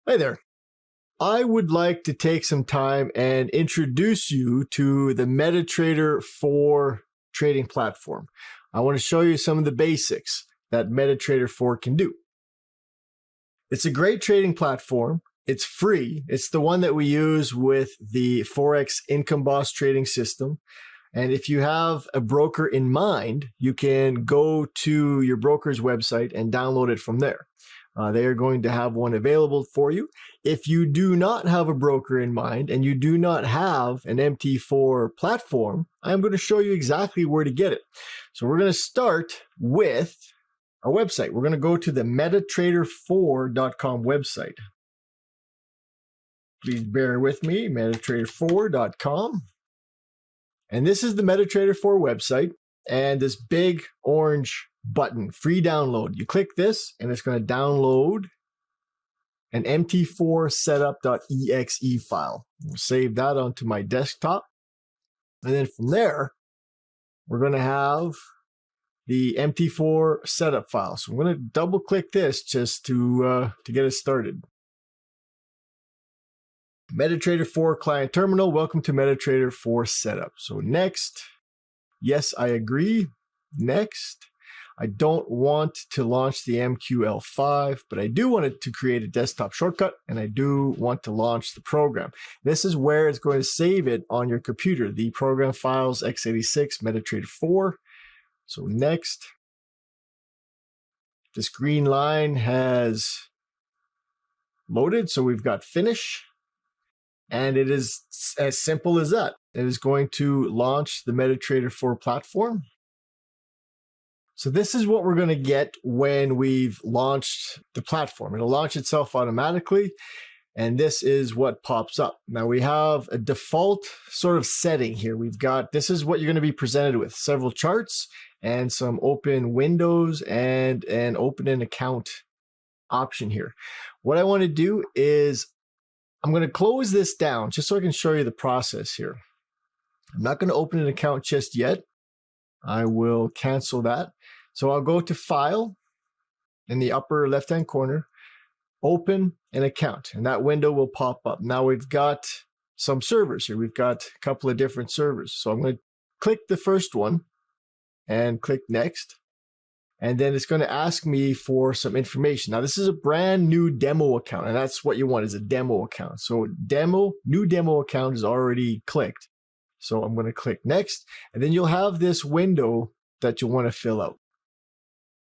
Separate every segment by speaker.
Speaker 1: Hi there. I would like to take some time and introduce you to the MetaTrader 4 trading platform. I want to show you some of the basics that MetaTrader 4 can do. It's a great trading platform. It's free. It's the one that we use with the Forex Income Boss trading system. And if you have a broker in mind, you can go to your broker's website and download it from there. They are going to have one available for you. If you do not have a broker in mind and you do not have an MT4 platform, I'm going to show you exactly where to get it. So we're going to start with our website. We're going to go to the metatrader4.com website. Please bear with me, metatrader4.com. And this is the MetaTrader 4 website, and this big orange button, free download. You click this, and it's going to download an MT4 setup.exe file. I'll save that onto my desktop. And then from there, we're going to have the MT4 setup file. So I'm going to double click this just to get it started. MetaTrader 4 client terminal. Welcome to MetaTrader 4 setup. So next, yes, I agree. Next, I don't want to launch the MQL5, but I do want it to create a desktop shortcut, and I do want to launch the program. This is where it's going to save it on your computer, the program files x86 MetaTrader 4. So next, this green line has loaded, so we've got finish. And it is as simple as that. It is going to launch the MetaTrader 4 platform. So this is what we're going to get when we've launched the platform. It'll launch itself automatically, and this is what pops up. Now we have a default sort of setting here. This is what you're going to be presented with: several charts and some open windows and an open an account option here. What I want to do is I'm going to close this down just so I can show you the process here. I'm not going to open an account just yet. I will cancel that. So I'll go to File in the upper left-hand corner, Open an Account, and that window will pop up. Now we've got some servers here. We've got a couple of different servers. So I'm going to click the first one and click Next. And then it's going to ask me for some information. Now, this is a brand new demo account, and that's what you want, is a demo account. So new demo account is already clicked. So I'm going to click Next, and then you'll have this window that you'll want to fill out.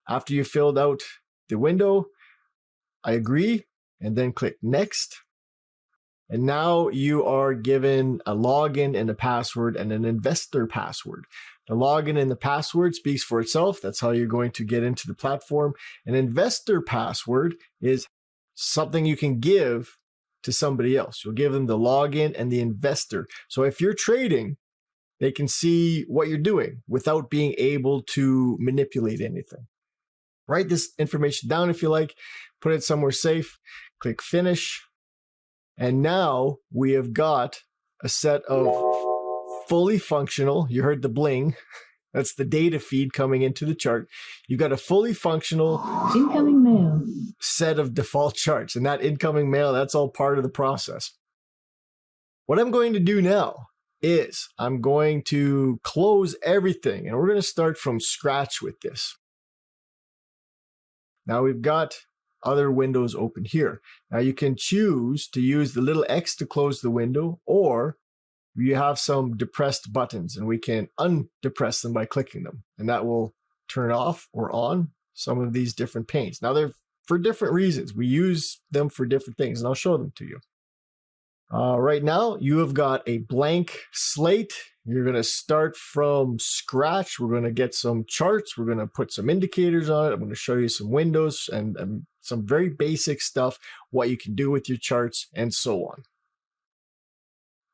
Speaker 1: After you filled out the window, I agree, and then click Next. And now you are given a login and a password and an investor password. The login and the password speaks for itself. That's how you're going to get into the platform. An investor password is something you can give to somebody else. You'll give them the login and the investor. So if you're trading, they can see what you're doing without being able to manipulate anything. Write this information down if you like. Put it somewhere safe. Click Finish. And now we have got a set of fully functional, you heard the bling, that's the data feed coming into the chart. You've got a fully functional
Speaker 2: incoming mail
Speaker 1: set of default charts, and that incoming mail, that's all part of the process. What I'm going to do now is I'm going to close everything, and we're going to start from scratch with this. Now we've got other windows open here. Now you can choose to use the little X to close the window, or you have some depressed buttons, and we can undepress them by clicking them, and that will turn off or on some of these different panes. Now they're for different reasons. We use them for different things, and I'll show them to you. Right now, you have got a blank slate. You're going to start from scratch. We're going to get some charts. We're going to put some indicators on it. I'm going to show you some windows and some very basic stuff, what you can do with your charts, and so on.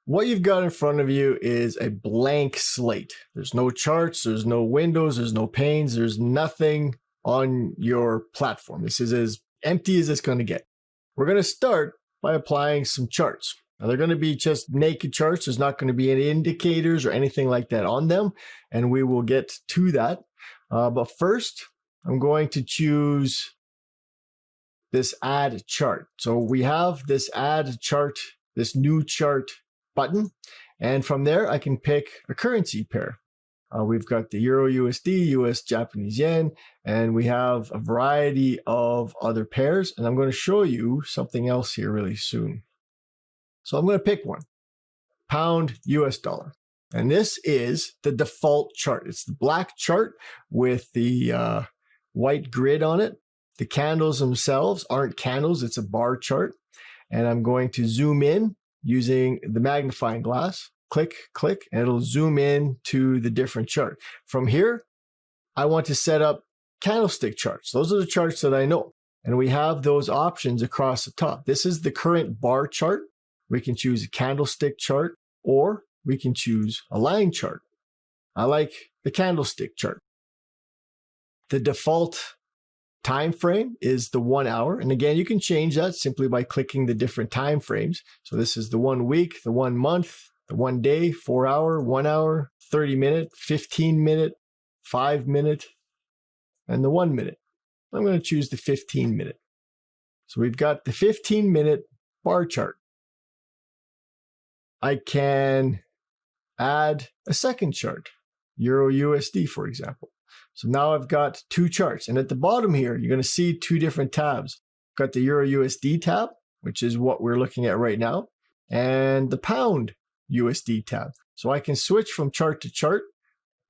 Speaker 1: What you've got in front of you is a blank slate. There's no charts, there's no windows, there's no panes, there's nothing on your platform. This is as empty as it's going to get. We're going to start by applying some charts. Now they're going to be just naked charts. There's not going to be any indicators or anything like that on them, and we will get to that. But first, I'm going to choose this add chart. So we have this add chart, this new chart button. And from there, I can pick a currency pair. We've got the Euro USD, US Japanese Yen, and we have a variety of other pairs. And I'm going to show you something else here really soon. So I'm going to pick one, Pound US Dollar. And this is the default chart. It's the black chart with the white grid on it. The candles themselves aren't candles, it's a bar chart. And I'm going to zoom in using the magnifying glass. Click, click, and it'll zoom in to the different chart. From here, I want to set up candlestick charts. Those are the charts that I know. And we have those options across the top. This is the current bar chart. We can choose a candlestick chart, or we can choose a line chart. I like the candlestick chart. The default time frame is the 1 hour. And again, you can change that simply by clicking the different time frames. So this is the 1 week, the 1 month, the 1 day, 4 hour, 1 hour, 30 minute, 15 minute, 5 minute, and the 1 minute. I'm going to choose the 15 minute. So we've got the 15-minute bar chart. I can add a second chart, Euro USD, for example. So now I've got two charts. And at the bottom here, you're going to see two different tabs. I've got the Euro USD tab, which is what we're looking at right now, and the Pound USD tab. So I can switch from chart to chart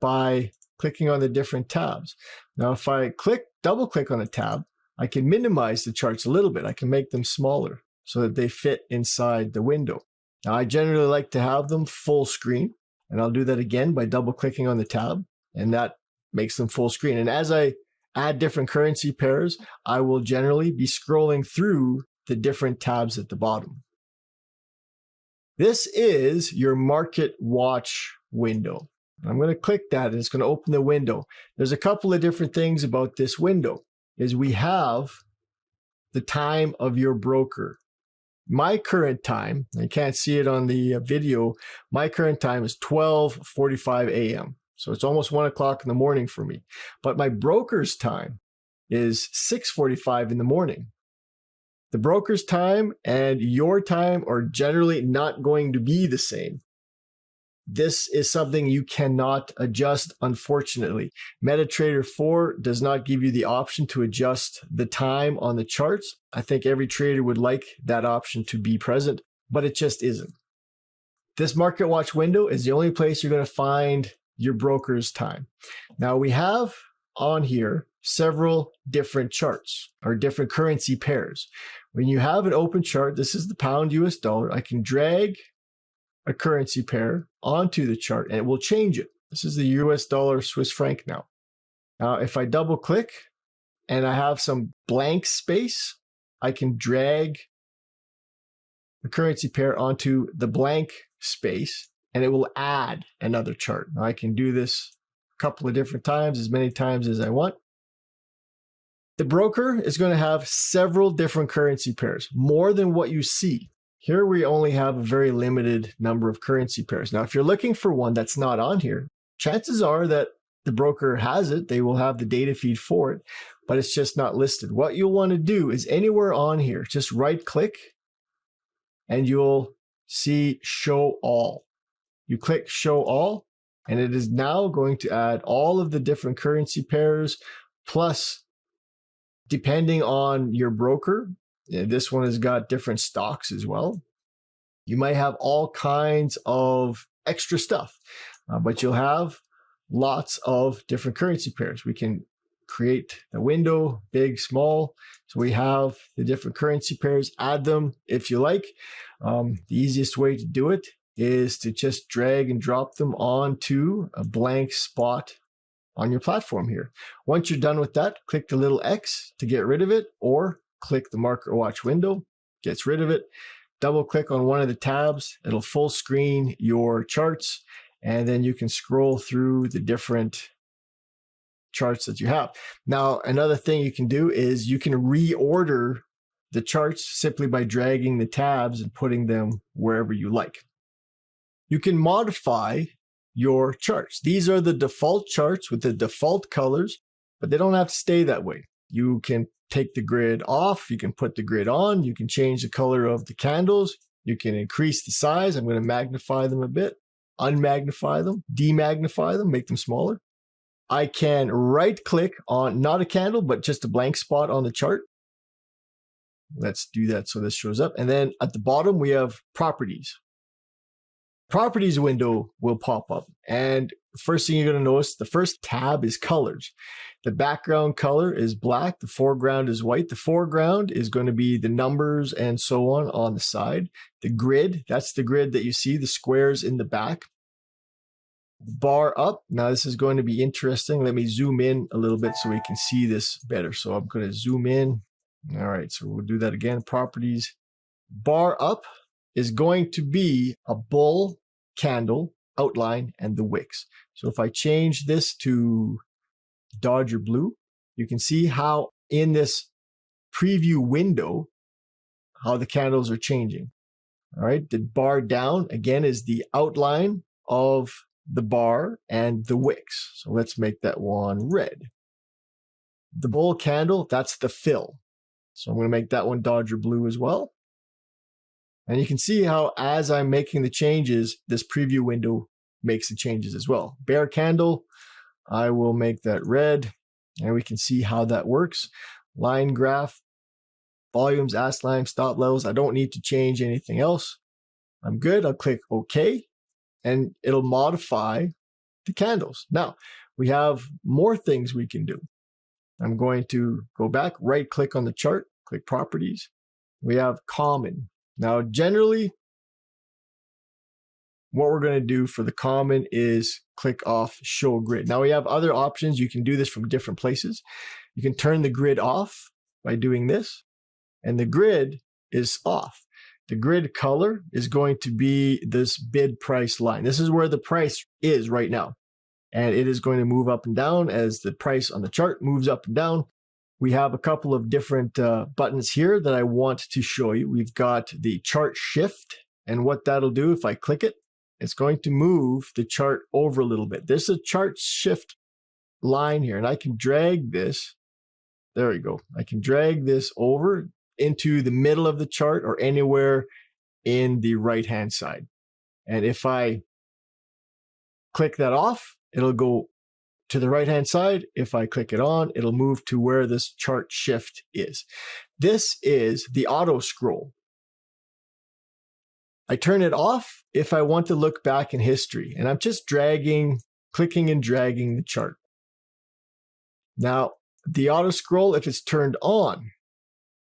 Speaker 1: by clicking on the different tabs. Now, if I double click on a tab, I can minimize the charts a little bit. I can make them smaller so that they fit inside the window. Now, I generally like to have them full screen, and I'll do that again by double clicking on the tab, and that makes them full screen. And as I add different currency pairs, I will generally be scrolling through the different tabs at the bottom. This is your Market Watch window. I'm going to click that and it's going to open the window. There's a couple of different things about this window. Is we have the time of your broker. My current time, I can't see it on the video, my current time is 12:45 a.m. So it's almost 1 o'clock in the morning for me. But my broker's time is 6:45 in the morning. The broker's time and your time are generally not going to be the same. This is something you cannot adjust, unfortunately. MetaTrader 4 does not give you the option to adjust the time on the charts. I think every trader would like that option to be present, but it just isn't. This Market Watch window is the only place you're going to find your broker's time. Now we have on here several different charts or different currency pairs. When you have an open chart, this is the Pound US Dollar, I can drag a currency pair onto the chart and it will change it. This is the US dollar Swiss franc now. Now, if I double click and I have some blank space, I can drag the currency pair onto the blank space and it will add another chart. Now, I can do this a couple of different times, as many times as I want. The broker is going to have several different currency pairs, more than what you see. Here we only have a very limited number of currency pairs. Now, if you're looking for one that's not on here, chances are that the broker has it. They will have the data feed for it, but it's just not listed. What you'll want to do is anywhere on here, just right click and you'll see Show All. You click Show All and it is now going to add all of the different currency pairs, plus depending on your broker, this one has got different stocks as well. You might have all kinds of extra stuff, but you'll have lots of different currency pairs. We can create a window, big, small. So we have the different currency pairs, add them if you like. The easiest way to do it is to just drag and drop them onto a blank spot on your platform here. Once you're done with that, click the little X to get rid of it, or click the Market Watch window, gets rid of it. Double click on one of the tabs, it'll full screen your charts, and then you can scroll through the different charts that you have. Now, another thing you can do is you can reorder the charts simply by dragging the tabs and putting them wherever you like. You can modify your charts. These are the default charts with the default colors, but they don't have to stay that way. You can take the grid off. You can put the grid on. You can change the color of the candles. You can increase the size. I'm going to magnify them a bit, unmagnify them, demagnify them, make them smaller. I can right click on not a candle, but just a blank spot on the chart. Let's do that so this shows up. And then at the bottom, we have properties. Properties window will pop up. And first thing you're going to notice, the first tab is colors. The background color is black. The foreground is white. The foreground is going to be the numbers and so on the side. The grid, that's the grid that you see, the squares in the back. The bar up. Now this is going to be interesting. Let me zoom in a little bit so we can see this better. So I'm going to zoom in. All right, so we'll do that again. Properties. Bar up is going to be a bull candle outline and the wicks. So if I change this to Dodger blue, you can see how in this preview window, how the candles are changing. All right, the bar down again is the outline of the bar and the wicks. So let's make that one red. The bull candle, that's the fill. So I'm going to make that one Dodger blue as well. And you can see how as I'm making the changes, this preview window makes the changes as well. Bear candle, I will make that red. And we can see how that works. Line graph, volumes, ask line, stop levels. I don't need to change anything else. I'm good. I'll click OK. And it'll modify the candles. Now, we have more things we can do. I'm going to go back, right click on the chart, click properties. We have common. Now, generally, what we're going to do for the common is click off show grid. Now we have other options. You can do this from different places. You can turn the grid off by doing this, and the grid is off. The grid color is going to be this bid price line. This is where the price is right now. And it is going to move up and down as the price on the chart moves up and down. We have a couple of different buttons here that I want to show you. We've got the chart shift, and what that'll do if I click it, it's going to move the chart over a little bit. There's a chart shift line here, and I can drag this. There we go. I can drag this over into the middle of the chart or anywhere in the right-hand side. And if I click that off, it'll go to the right-hand side. If I click it on, it'll move to where this chart shift is. This is the auto scroll. I turn it off if I want to look back in history, and I'm just dragging, clicking and dragging the chart. Now, the auto scroll, if it's turned on,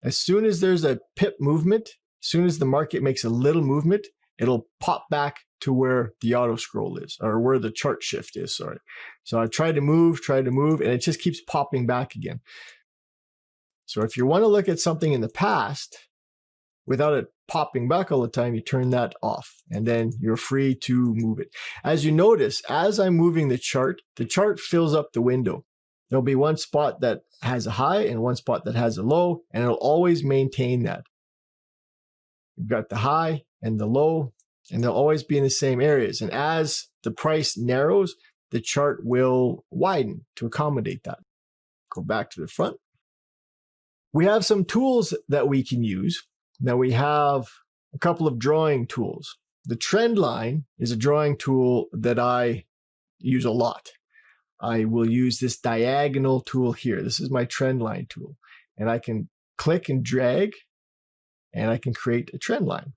Speaker 1: as soon as there's a pip movement, as soon as the market makes a little movement, it'll pop back to where the auto scroll is, or where the chart shift is, sorry. So I try to move, and it just keeps popping back again. So if you want to look at something in the past, without it popping back all the time, you turn that off, and then you're free to move it. As you notice, as I'm moving the chart fills up the window. There'll be one spot that has a high and one spot that has a low, and it'll always maintain that. You've got the high and the low, and they'll always be in the same areas. And as the price narrows, the chart will widen to accommodate that. Go back to the front. We have some tools that we can use. Now we have a couple of drawing tools. The Trendline is a drawing tool that I use a lot. I will use this diagonal tool here. This is my Trendline tool. And I can click and drag, and I can create a trend line.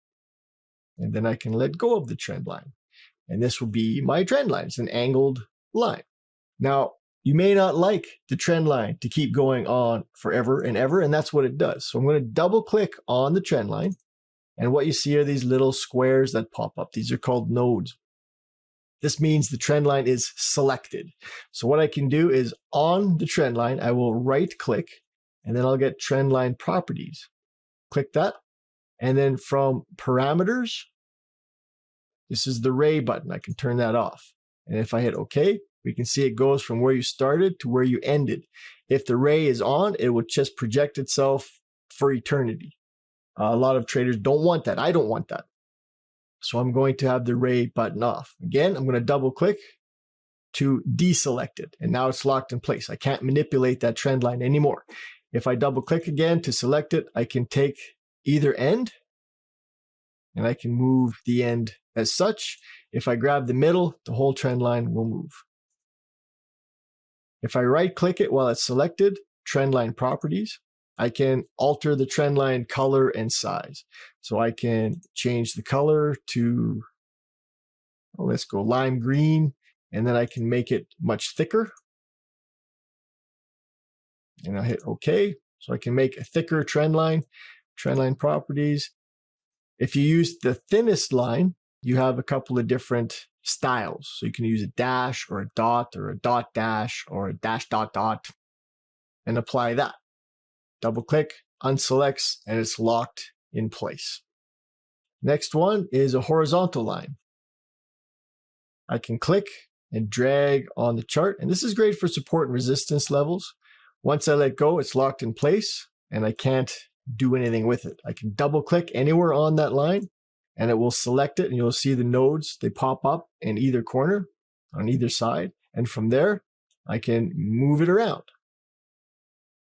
Speaker 1: And then I can let go of the trend line. And this will be my trend line. It's an angled line. Now, you may not like the trend line to keep going on forever and ever, and that's what it does. So I'm going to double click on the trend line, and what you see are these little squares that pop up. These are called nodes. This means the trend line is selected. So what I can do is on the trend line, I will right click, and then I'll get Trendline Properties. Click that, and then from parameters, this is the ray button. I can turn that off. And if I hit OK, we can see it goes from where you started to where you ended. If the ray is on, it will just project itself for eternity. A lot of traders don't want that. I don't want that. So I'm going to have the ray button off. Again, I'm going to double click, to deselect it. And now it's locked in place. I can't manipulate that trend line anymore. If I double click again to select it, I can take either end and I can move the end as such. If I grab the middle, the whole trend line will move. If I right click it while it's selected, Trendline Properties, I can alter the trend line color and size. So I can change the color to, let's go lime green, and then I can make it much thicker. And I'll hit OK. So I can make a thicker trend line, Trendline Properties. If you use the thinnest line, you have a couple of different styles. So you can use a dash or a dot dash or a dash dot dot and apply that. Double click, unselects, and it's locked in place. Next one is a horizontal line. I can click and drag on the chart, and this is great for support and resistance levels. Once I let go, it's locked in place and I can't do anything with it. I can double click anywhere on that line and it will select it, and you'll see the nodes, they pop up in either corner on either side. And from there, I can move it around.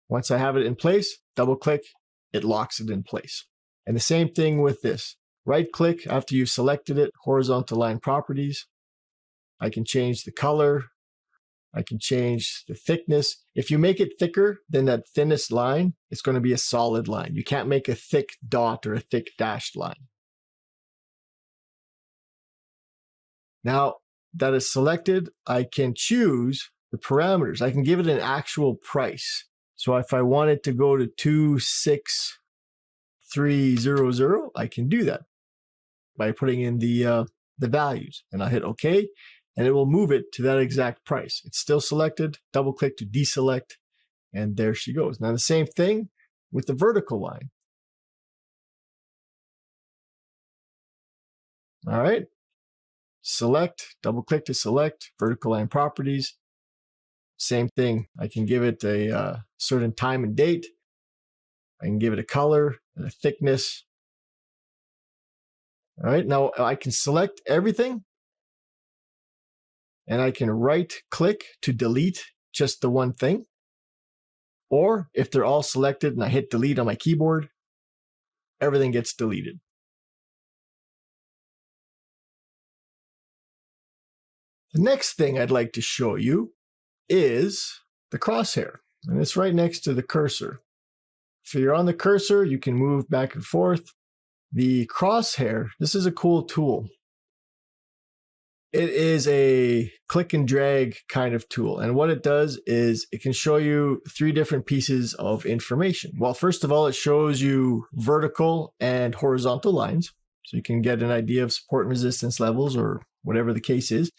Speaker 1: Once I have it in place, double click, it locks it in place. And the same thing with this. Right click after you've selected it, horizontal line properties. I can change the color. I can change the thickness. If you make it thicker than that thinnest line, it's going to be a solid line. You can't make a thick dot or a thick dashed line. Now that is selected, I can choose the parameters. I can give it an actual price. So if I wanted to go to 26300, I can do that by putting in the values, and I'll hit OK, and it will move it to that exact price. It's still selected. Double click to deselect, and there she goes. Now the same thing with the vertical line. All right. Select, double click to select, vertical line properties. Same thing. I can give it a certain time and date. I can give it a color and a thickness. All right, now I can select everything, and I can right click to delete just the one thing. Or if they're all selected and I hit delete on my keyboard, everything gets deleted. The next thing I'd like to show you is the crosshair, and it's right next to the cursor. If you're on the cursor, you can move back and forth. The crosshair, this is a cool tool. It is a click and drag kind of tool, and what it does is it can show you 3 different pieces of information. Well, first of all, it shows you vertical and horizontal lines, so you can get an idea of support and resistance levels or whatever the case is.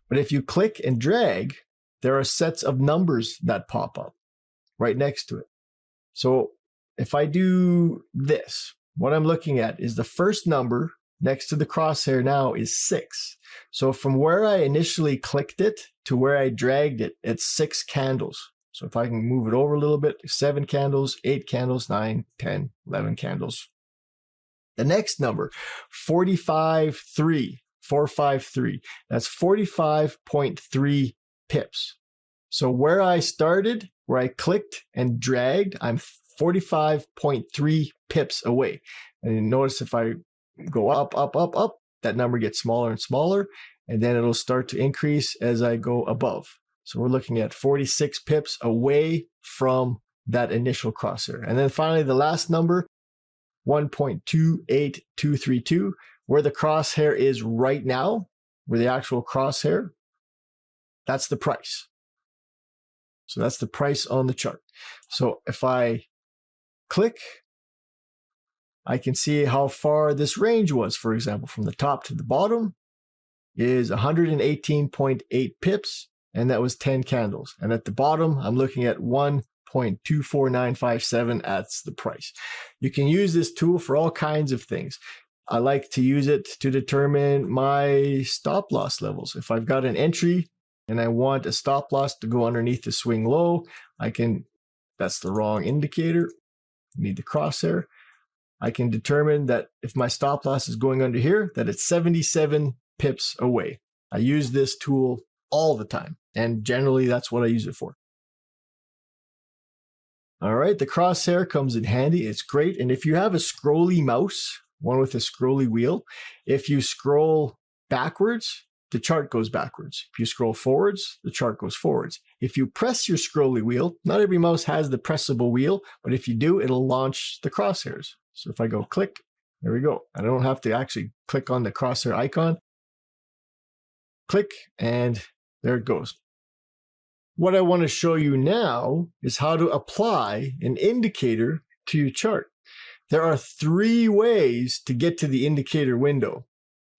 Speaker 1: But if you click and drag, there are sets of numbers that pop up right next to it. So if I do this, what I'm looking at is the first number next to the crosshair now is 6. So from where I initially clicked it to where I dragged it, it's 6 candles. So if I can move it over a little bit, 7 candles, 8 candles, 9, 10, 11 candles. The next number, 453. That's 45.3 pips. So where I started, where I clicked and dragged, I'm 45.3 pips away. And you notice if I go up, that number gets smaller and smaller, and then it'll start to increase as I go above. So we're looking at 46 pips away from that initial crosshair. And then finally, the last number, 1.28232, where the crosshair is right now, where the actual crosshair, that's the price. So that's the price on the chart. So if I click, I can see how far this range was. For example, from the top to the bottom is 118.8 pips, and that was 10 candles. And at the bottom, I'm looking at 1.24957. That's the price. You can use this tool for all kinds of things. I like to use it to determine my stop loss levels. If I've got an entry and I want a stop loss to go underneath the swing low, I can, that's the wrong indicator, need the crosshair. I can determine that if my stop loss is going under here, that it's 77 pips away. I use this tool all the time. And generally, that's what I use it for. All right, the crosshair comes in handy. It's great. And if you have a scrolly mouse, one with a scrolly wheel, if you scroll backwards, the chart goes backwards. If you scroll forwards, the chart goes forwards. If you press your scrolly wheel, not every mouse has the pressable wheel, but if you do, it'll launch the crosshairs. So if I go click, there we go. I don't have to actually click on the crosshair icon. Click, and there it goes. What I want to show you now is how to apply an indicator to your chart. There are 3 ways to get to the indicator window.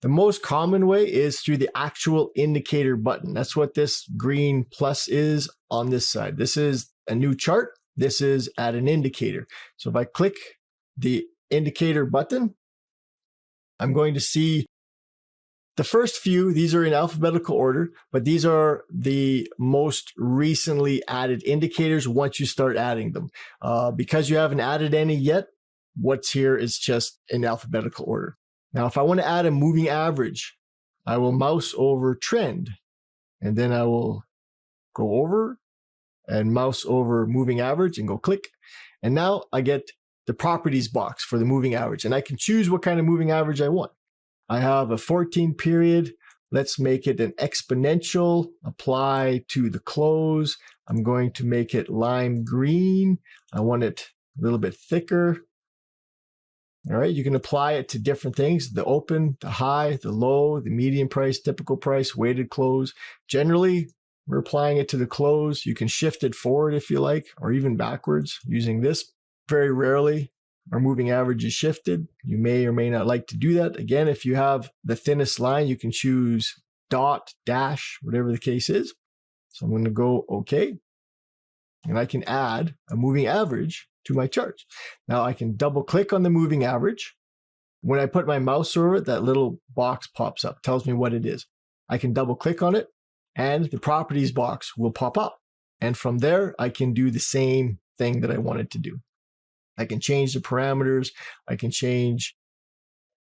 Speaker 1: The most common way is through the actual indicator button. That's what this green plus is on this side. This is a new chart. This is add an indicator. So if I click the indicator button, I'm going to see the first few. These are in alphabetical order, but these are the most recently added indicators once you start adding them. Because you haven't added any yet, what's here is just in alphabetical order. Now, if I want to add a moving average, I will mouse over trend, and then I will go over and mouse over moving average and go click. And now I get the properties box for the moving average, and I can choose what kind of moving average I want. I have a 14 period. Let's make it an exponential, apply to the close. I'm going to make it lime green. I want it a little bit thicker. All right, you can apply it to different things, the open, the high, the low, the median price, typical price, weighted close. Generally, we're applying it to the close. You can shift it forward if you like, or even backwards using this. Very rarely our moving average is shifted. You may or may not like to do that. Again, if you have the thinnest line, you can choose dot, dash, whatever the case is. So I'm going to go OK. And I can add a moving average to my charts. Now I can double click on the moving average. When I put my mouse over it, that little box pops up, tells me what it is. I can double click on it and the properties box will pop up. And from there, I can do the same thing that I wanted to do. I can change the parameters. I can change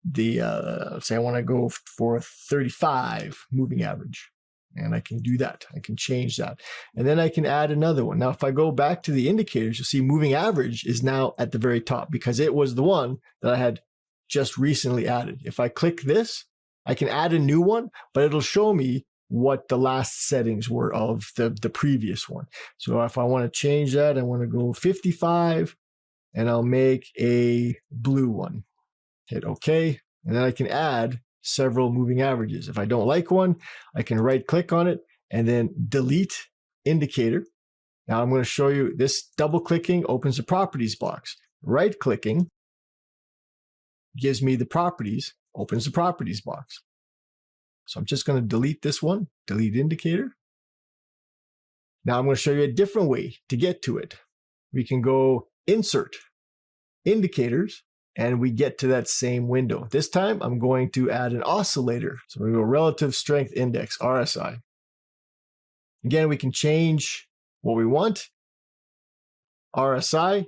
Speaker 1: the, say I want to go for a 35 moving average. And I can do that. I can change that. And then I can add another one. Now, if I go back to the indicators, you'll see moving average is now at the very top because it was the one that I had just recently added. If I click this, I can add a new one, but it'll show me what the last settings were of the previous one. So if I want to change that, I want to go 55 and I'll make a blue one. Hit OK. And then I can add several moving averages. If I don't like one, I can right click on it and then delete indicator. Now I'm going to show you this. Double clicking opens the properties box. Right clicking gives me the properties, opens the properties box. So I'm just going to delete this one, delete indicator. Now I'm going to show you a different way to get to it. We can go insert indicators, and we get to that same window. This time, I'm going to add an oscillator. So we go relative strength index, RSI. Again, we can change what we want. RSI.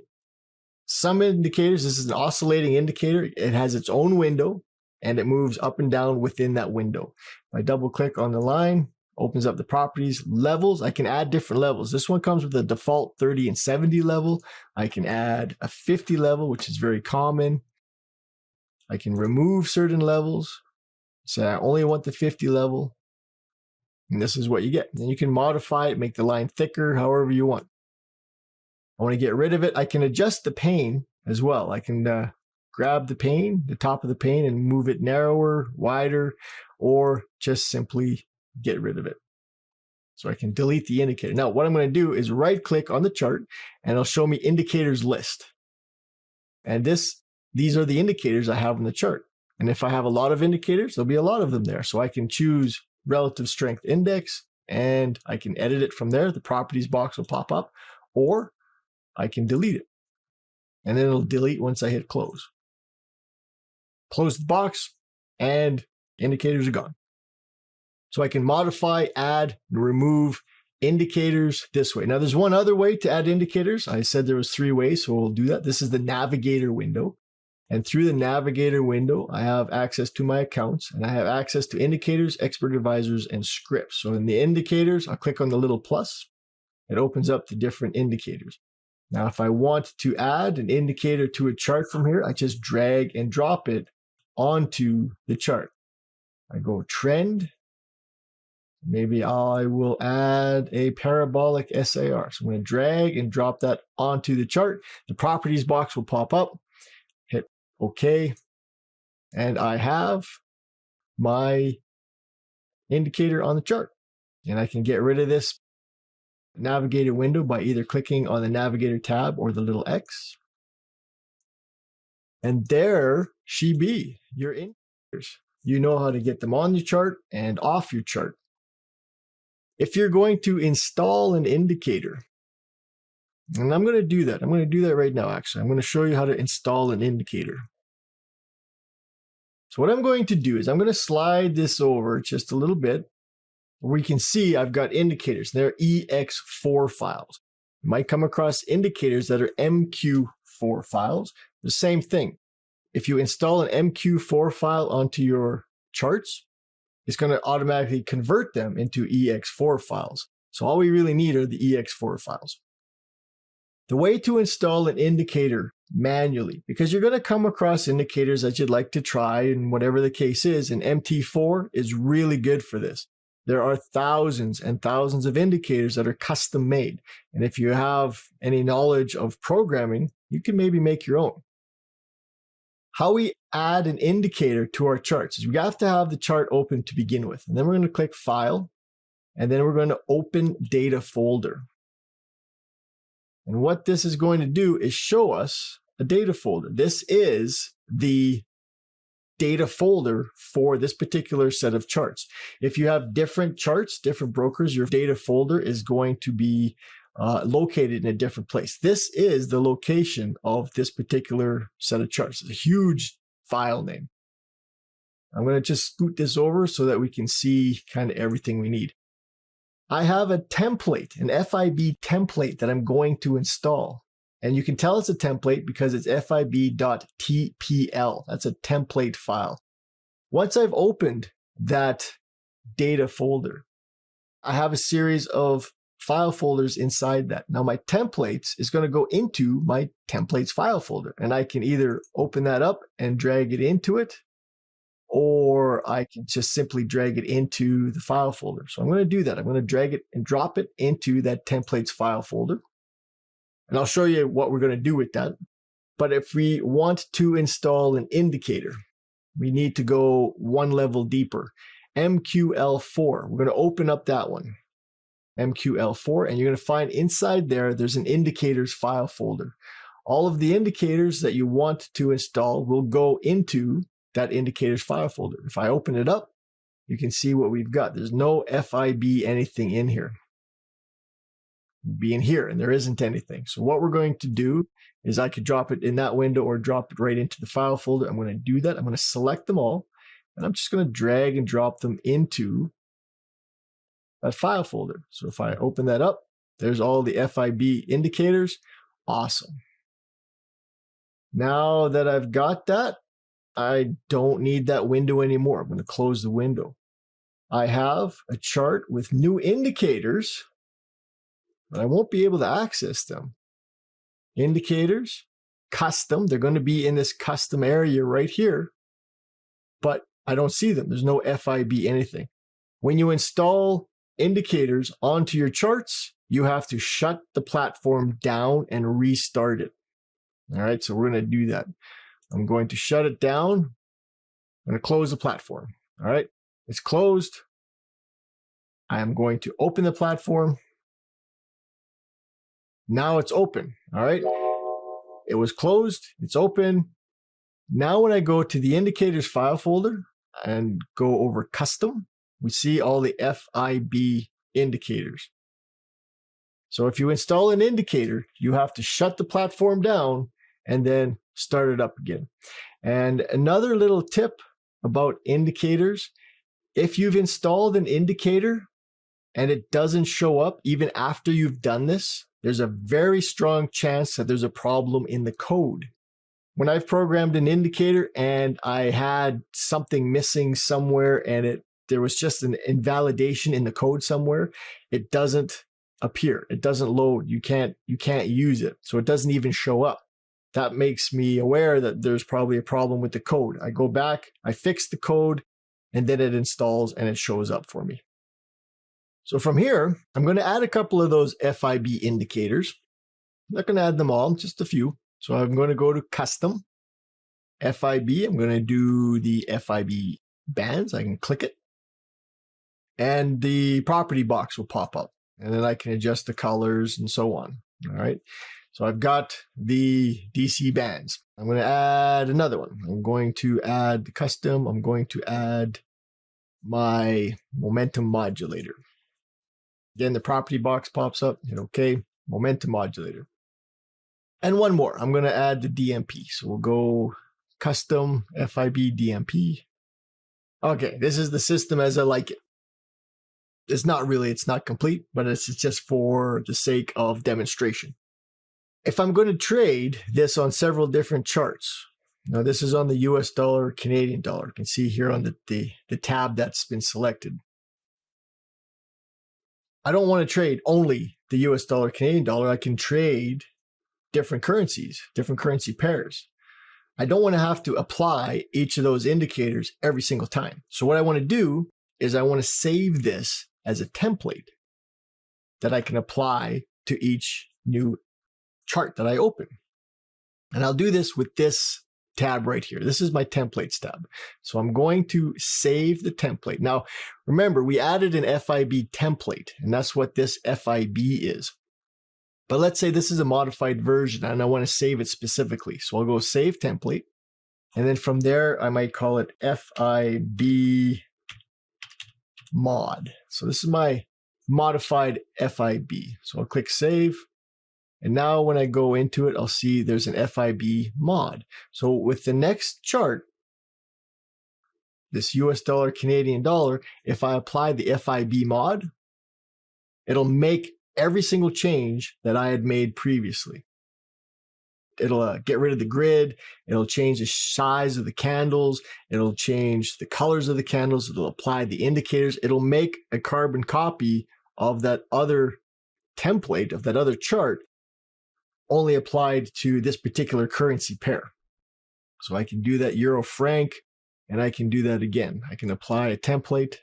Speaker 1: Some indicators, this is an oscillating indicator. It has its own window, and it moves up and down within that window. If I double click on the line, opens up the properties. Levels, I can add different levels. This one comes with a default 30 and 70 level. I can add a 50 level, which is very common. I can remove certain levels. Say I only want the 50 level. And this is what you get. Then you can modify it, make the line thicker, however you want. I want to get rid of it. I can adjust the pane as well. I can grab the pane, the top of the pane, and move it narrower, wider, or just simply get rid of it. So I can delete the indicator. Now, what I'm going to do is right click on the chart and it'll show me indicators list. And these are the indicators I have in the chart. And if I have a lot of indicators, there'll be a lot of them there. So I can choose relative strength index and I can edit it from there. The properties box will pop up, or I can delete it. And then it'll delete once I hit close. Close the box and indicators are gone. So I can modify, add, and remove indicators this way. Now there's one other way to add indicators. I said there was 3 ways, so we'll do that. This is the navigator window. And through the navigator window, I have access to my accounts, and I have access to indicators, expert advisors, and scripts. So in the indicators, I'll click on the little plus. It opens up the different indicators. Now, if I want to add an indicator to a chart from here, I just drag and drop it onto the chart. I go trend. Maybe I will add a parabolic SAR. So I'm going to drag and drop that onto the chart. The properties box will pop up. Hit OK. And I have my indicator on the chart. And I can get rid of this navigator window by either clicking on the navigator tab or the little X. And there she be, your indicators. You know how to get them on your chart and off your chart. If you're going to install an indicator, and I'm going to do that. I'm going to do that right now, actually. I'm going to show you how to install an indicator. So what I'm going to do is I'm going to slide this over just a little bit. We can see I've got indicators. They're EX4 files. You might come across indicators that are MQ4 files. The same thing. If you install an MQ4 file onto your charts, it's going to automatically convert them into EX4 files. So all we really need are the EX4 files. The way to install an indicator manually, because you're going to come across indicators that you'd like to try, and whatever the case is, and MT4 is really good for this. There are thousands and thousands of indicators that are custom made. And if you have any knowledge of programming, you can maybe make your own. How we add an indicator to our charts is we have to have the chart open to begin with. And then we're going to click File, and then we're going to open Data Folder. And what this is going to do is show us a data folder. This is the data folder for this particular set of charts. If you have different charts, different brokers, your data folder is going to be located in a different place. This is the location of this particular set of charts. It's a huge file name. I'm going to just scoot this over so that we can see kind of everything we need. I have a template, an FIB template that I'm going to install. And you can tell it's a template because it's fib.tpl. That's a template file. Once I've opened that data folder, I have a series of file folders inside that. Now my templates is going to go into my templates file folder, and I can either open that up and drag it into it, or I can just simply drag it into the file folder. So I'm going to do that. I'm going to drag it and drop it into that templates file folder. And I'll show you what we're going to do with that. But if we want to install an indicator, we need to go one level deeper. MQL4, we're going to open up that one. MQL4, and you're going to find inside there, there's an indicators file folder. All of the indicators that you want to install will go into that indicators file folder. If I open it up, you can see what we've got. There's no FIB anything in here. Be in here, and there isn't anything. So what we're going to do is I could drop it in that window or drop it right into the file folder. I'm going to do that. I'm going to select them all, and I'm just going to drag and drop them into that file folder. So if I open that up, there's all the FIB indicators. Awesome. Now that I've got that, I don't need that window anymore. I'm going to close the window. I have a chart with new indicators, but I won't be able to access them. Indicators, custom, they're going to be in this custom area right here, but I don't see them. There's no FIB anything. When you install indicators onto your charts, you have to shut the platform down and restart it. All right, so we're going to do that. I'm going to shut it down. I'm going to close the platform. All right, it's closed. I am going to open the platform. Now it's open. All right, it was closed. It's open. Now when I go to the indicators file folder and go over custom, we see all the FIB indicators. So if you install an indicator, you have to shut the platform down and then start it up again. And another little tip about indicators, if you've installed an indicator and it doesn't show up even after you've done this, there's a very strong chance that there's a problem in the code. when I've programmed an indicator and I had something missing somewhere and there was just an invalidation in the code somewhere, it doesn't appear. It doesn't load. You can't use it. So it doesn't even show up. That makes me aware that there's probably a problem with the code. I go back, I fix the code, and then it installs and it shows up for me. So from here, I'm going to add a couple of those FIB indicators. I'm not going to add them all, just a few. So I'm going to go to Custom, FIB. I'm going to do the FIB bands. I can click it. And the property box will pop up. And then I can adjust the colors and so on. All right. So I've got the DC bands. I'm going to add another one. I'm going to add the custom. I'm going to add my momentum modulator. Again, the property box pops up. Hit OK, momentum modulator. And one more. I'm going to add the DMP. So we'll go custom FIB DMP. Okay, this is the system as I like it. It's not complete, but it's just for the sake of demonstration. If I'm going to trade this on several different charts, now this is on the US dollar, Canadian dollar. You can see here on the tab that's been selected. I don't want to trade only the US dollar, Canadian dollar. I can trade different currencies, different currency pairs. I don't want to have to apply each of those indicators every single time. So what I want to do is I want to save this as a template that I can apply to each new chart that I open. And I'll do this with this tab right here. This is my templates tab. So I'm going to save the template. Now, remember, we added an FIB template, and that's what this FIB is. But let's say this is a modified version and I want to save it specifically. So I'll go save template. And then from there, I might call it FIB mod. So this is my modified FIB. So I'll click save. And now when I go into it, I'll see there's an FIB mod. So with the next chart, this US dollar, Canadian dollar, if I apply the FIB mod, it'll make every single change that I had made previously. It'll get rid of the grid. It'll change the size of the candles. It'll change the colors of the candles. It'll apply the indicators. It'll make a carbon copy of that other template, of that other chart, only applied to this particular currency pair. So I can do that Euro franc, and I can do that again. I can apply a template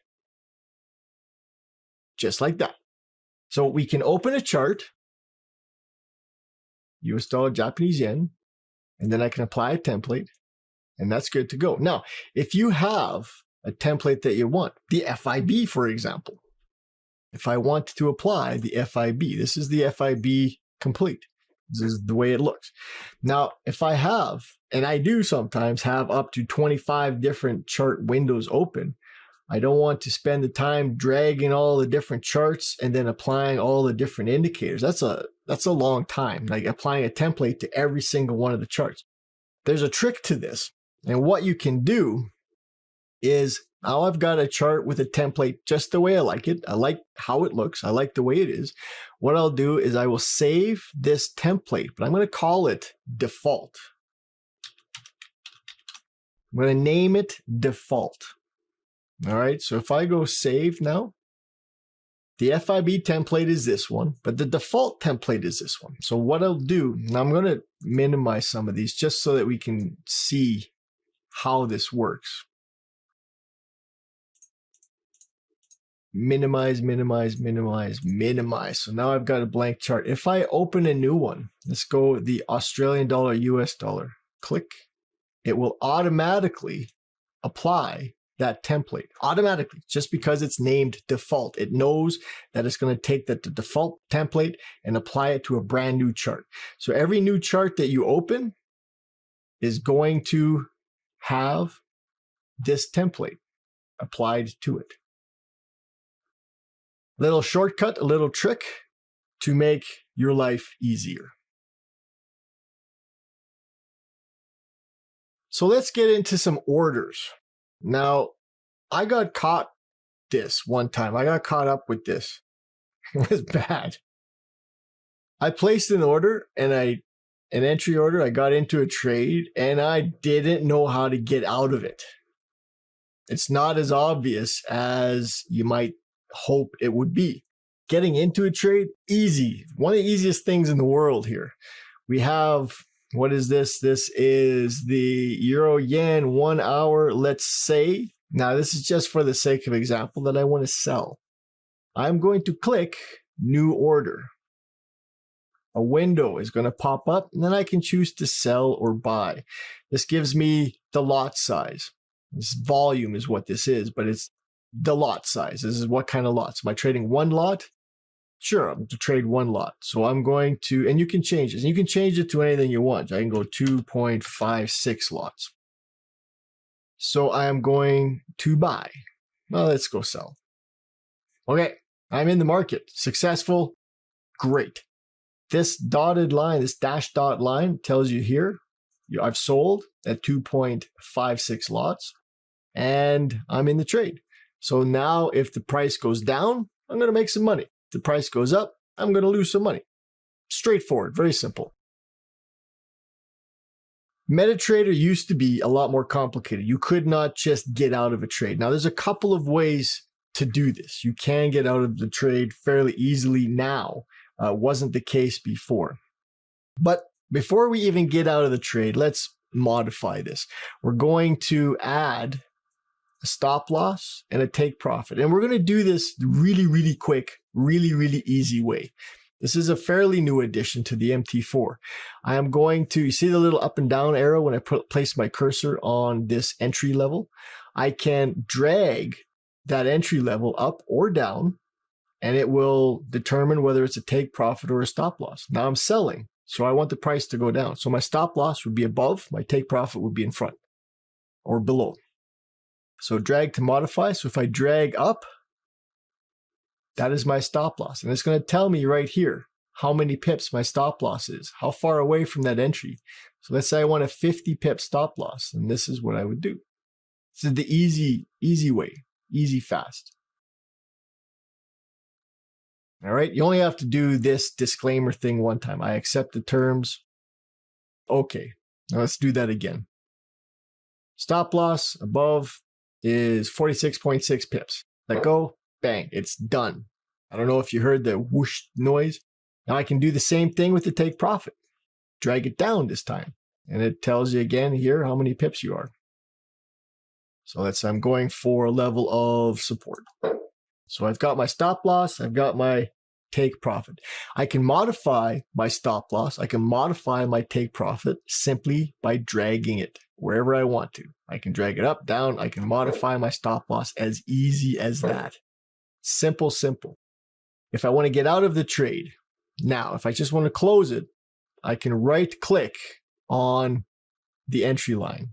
Speaker 1: just like that. So we can open a chart, US dollar, Japanese yen, and then I can apply a template, and that's good to go. Now, if you have a template that you want, the FIB, for example, if I want to apply the FIB, this is the FIB complete. This is the way it looks. Now, if I have, and I do sometimes have up to 25 different chart windows open, I don't want to spend the time dragging all the different charts and then applying all the different indicators. That's a long time, like applying a template to every single one of the charts. There's a trick to this. And what you can do is, now I've got a chart with a template just the way I like it. I like how it looks. I like the way it is. What I'll do is I will save this template, but I'm going to call it default. I'm going to name it default. All right, so if I go save now, the FIB template is this one, but the default template is this one. So what I'll do, now I'm going to minimize some of these just so that we can see how this works. Minimize, minimize, minimize, minimize. So now I've got a blank chart. If I open a new one, let's go the Australian dollar, US dollar, click, it will automatically apply that template automatically, just because it's named default. It knows that it's going to take the default template and apply it to a brand new chart. So every new chart that you open is going to have this template applied to it. Little shortcut, a little trick to make your life easier. So let's get into some orders. Now, I got caught this one time. I got caught up with this. It was bad. I placed an order and I an entry order. I got into a trade and I didn't know how to get out of it. It's not as obvious as you might hope it would be. Getting into a trade, easy. One of the easiest things in the world here. We have, what is this? This is the Euro Yen 1 hour, let's say. Now, this is just for the sake of example that I want to sell. I'm going to click New Order. A window is going to pop up, and then I can choose to sell or buy. This gives me the lot size. This volume is what this is, but it's the lot size. This is what kind of lots. Am I trading one lot? Sure, I'm to trade one lot. So I'm going to, and you can change this. You can change it to anything you want. I can go 2.56 lots. So I am going to buy. Well, let's go sell. Okay, I'm in the market. Successful. Great. This dotted line, this dash dot line tells you here, I've sold at 2.56 lots and I'm in the trade. So now if the price goes down, I'm going to make some money. If the price goes up, I'm going to lose some money. Straightforward, very simple. MetaTrader used to be a lot more complicated. You could not just get out of a trade. Now there's a couple of ways to do this. You can get out of the trade fairly easily now. Wasn't the case before. But before we even get out of the trade, let's modify this. We're going to add a stop loss and a take profit. And we're going to do this really, really quick, really easy way. This is a fairly new addition to the MT4. I am going to, you see the little up and down arrow when I place my cursor on this entry level? I can drag that entry level up or down, and it will determine whether it's a take profit or a stop loss. Now I'm selling, so I want the price to go down. So my stop loss would be above, my take profit would be in front or below. So drag to modify. So if I drag up, that is my stop loss. And it's going to tell me right here how many pips my stop loss is, how far away from that entry. So let's say I want a 50 pip stop loss, and this is what I would do. This is the easy way, easy, fast. All right, you only have to do this disclaimer thing one time. I accept the terms. Okay, now let's do that again. Stop loss above is 46.6 pips. Let go, bang, it's done. I don't know if you heard the whoosh noise. Now I can do the same thing with the take profit. Drag it down this time, and it tells you again here how many pips you are. So I'm going for a level of support. So I've got my stop loss, I've got my take profit. I can modify my stop loss, I can modify my take profit simply by dragging it wherever I want to. I can drag it up, down, I can modify my stop loss as easy as that. Simple. If I want to get out of the trade, now, if I just want to close it, I can right click on the entry line.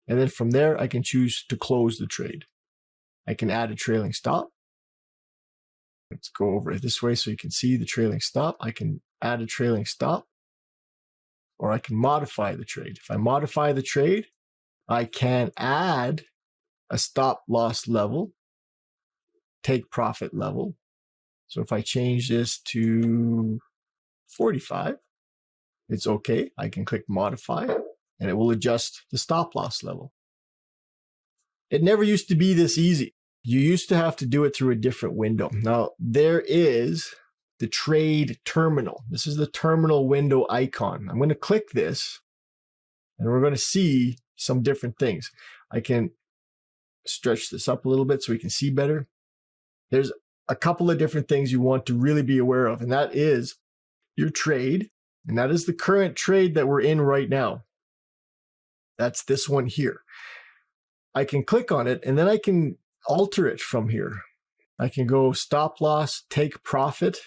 Speaker 1: And then from there, I can choose to close the trade. I can add a trailing stop. Let's go over it this way so you can see the trailing stop. I can add a trailing stop, or I can modify the trade. If I modify the trade, I can add a stop loss level, take profit level. So if I change this to 45, it's okay. I can click modify, and it will adjust the stop loss level. It never used to be this easy. You used to have to do it through a different window. Now, there is the trade terminal. This is the terminal window icon. I'm going to click this, and we're going to see some different things. I can stretch this up a little bit so we can see better. There's a couple of different things you want to really be aware of, and that is your trade, and that is the current trade that we're in right now. That's this one here. I can click on it, and then I can alter it from here. I can go stop loss, take profit,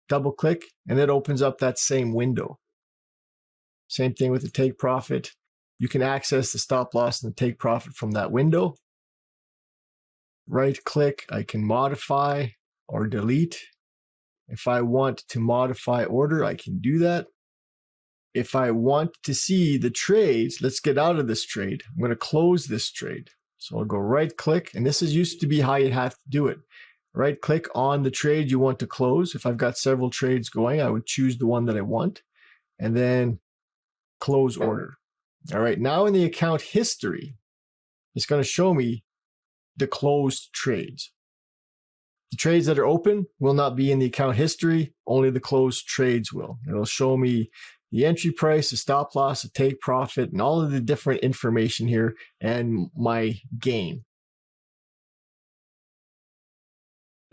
Speaker 1: double click, and it opens up that same window. Same thing with the take profit. You can access the stop loss and the take profit from that window. Right click, I can modify or delete. If I want to modify order, I can do that. If I want to see the trades, let's get out of this trade. I'm going to close this trade. So I'll go right click, and this is used to be how you have to do it. Right click on the trade you want to close. If I've got several trades going, I would choose the one that I want. and then close order. All right, now in the account history, it's going to show me the closed trades. The trades that are open will not be in the account history, only the closed trades will. It'll show me the entry price, the stop loss, the take profit, and all of the different information here, and my gain.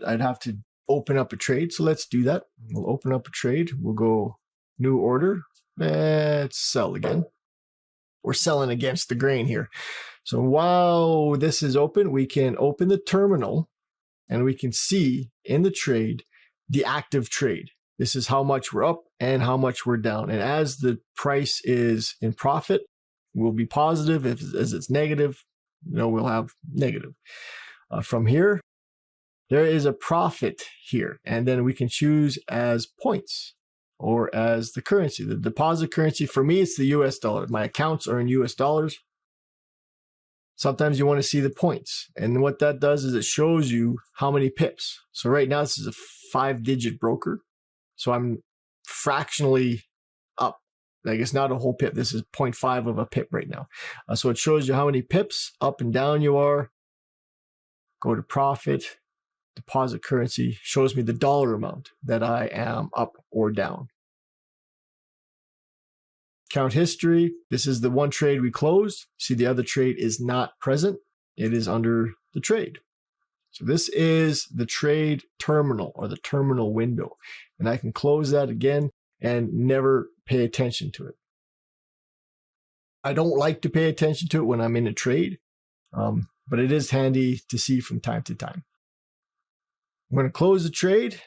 Speaker 1: I'd have to open up a trade, so let's do that. We'll open up a trade. We'll go new order. Let's sell again. We're selling against the grain here. So while this is open, we can open the terminal and we can see in the trade the active trade. This is how much we're up and how much we're down. And as the price is in profit, we'll be positive. As it's negative, we'll have negative. From here, there is a profit here, and then we can choose as points or as the currency. The deposit currency, for me, it's the US dollar. My accounts are in US dollars. Sometimes you want to see the points. And what that does is it shows you how many pips. So right now, this is a 5-digit broker. So I'm fractionally up. Like it's not a whole pip. This is 0.5 of a pip right now. So it shows you how many pips up and down you are. Go to profit. Deposit currency shows me the dollar amount that I am up or down. Account history. This is the one trade we closed. See, the other trade is not present. It is under the trade. So this is the trade terminal or the terminal window. And I can close that again and never pay attention to it. I don't like to pay attention to it when I'm in a trade, but it is handy to see from time to time. I'm going to close the trade,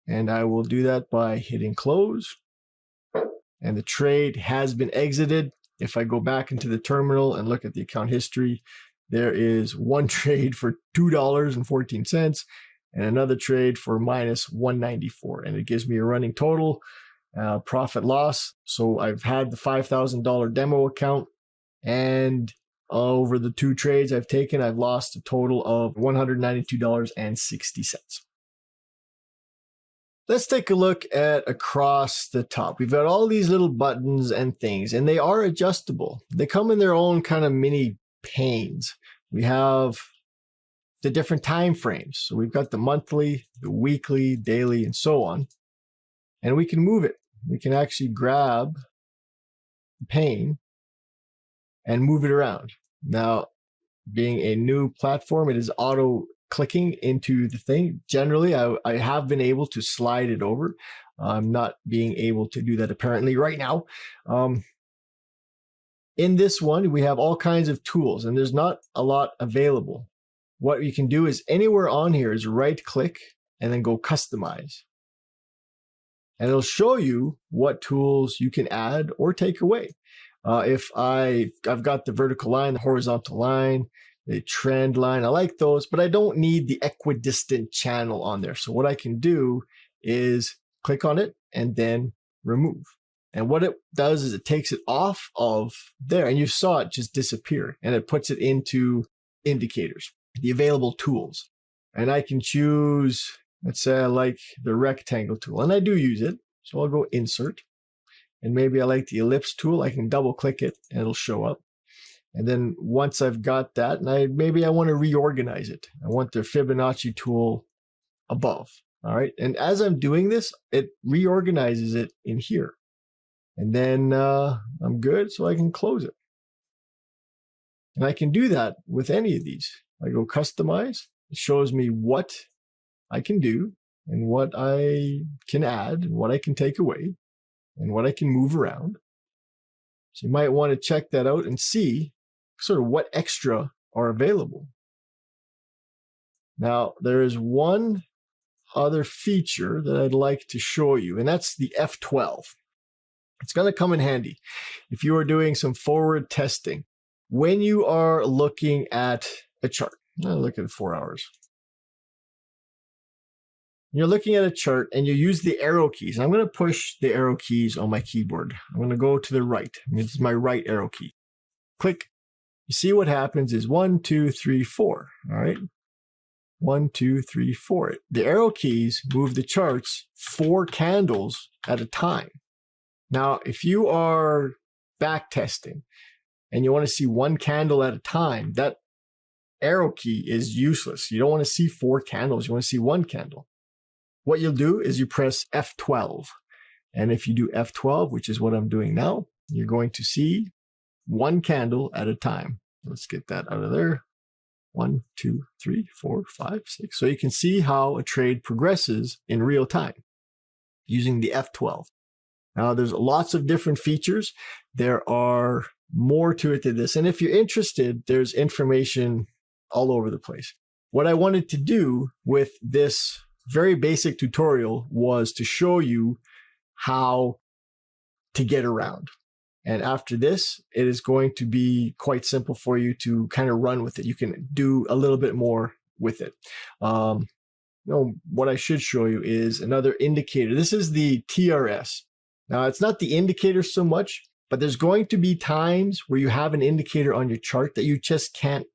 Speaker 1: and I will do that by hitting close. And the trade has been exited. If I go back into the terminal and look at the account history, there is one trade for $2.14 and another trade for minus $1.94. And it gives me a running total, profit loss. So I've had the $5,000 demo account, and over the 2 trades I've taken, I've lost a total of $192.60. Let's take a look at across the top. We've got all these little buttons and things, and they are adjustable. They come in their own kind of mini panes. We have the different time frames. So we've got the monthly, the weekly, daily, and so on. And we can move it. We can actually grab the pane and move it around. Now, being a new platform, it is auto clicking into the thing. Generally, I have been able to slide it over. I'm not being able to do that apparently right now. In this one, we have all kinds of tools, and there's not a lot available. What you can do is anywhere on here is right click and then go customize. And it'll show you what tools you can add or take away. If I've got the vertical line, the horizontal line, the trend line, I like those, but I don't need the equidistant channel on there. So what I can do is click on it and then remove. And what it does is it takes it off of there, and you saw it just disappear, and it puts it into indicators, the available tools. And I can choose, let's say I like the rectangle tool, and I do use it. So I'll go insert. And maybe I like the ellipse tool. I can double click it and it'll show up. And then once I've got that, and maybe I want to reorganize it. I want the Fibonacci tool above. All right. And as I'm doing this, it reorganizes it in here. And then I'm good, so I can close it. And I can do that with any of these. I go customize. It shows me what I can do and what I can add and what I can take away and what I can move around. So you might want to check that out and see sort of what extra are available. Now, there is one other feature that I'd like to show you, and that's the F12. It's going to come in handy if you are doing some forward testing. When you are looking at a chart, I'll look at 4 hours. You're looking at a chart and you use the arrow keys. I'm going to push the arrow keys on my keyboard. I'm going to go to the right. This is my right arrow key. Click. You see what happens is 1, 2, 3, 4. All right. 1, 2, 3, 4. The arrow keys move the charts 4 candles at a time. Now, if you are back testing and you want to see one candle at a time, that arrow key is useless. You don't want to see 4 candles. You want to see 1 candle. What you'll do is you press F12. And if you do F12, which is what I'm doing now, you're going to see 1 candle at a time. Let's get that out of there. 1, 2, 3, 4, 5, 6. So you can see how a trade progresses in real time using the F12. Now, there's lots of different features. There are more to it than this. And if you're interested, there's information all over the place. What I wanted to do with this very basic tutorial was to show you how to get around. And after this, it is going to be quite simple for you to kind of run with it. You can do a little bit more with it. What I should show you is another indicator. This is the TRS. Now, it's not the indicator so much, but there's going to be times where you have an indicator on your chart that you just can't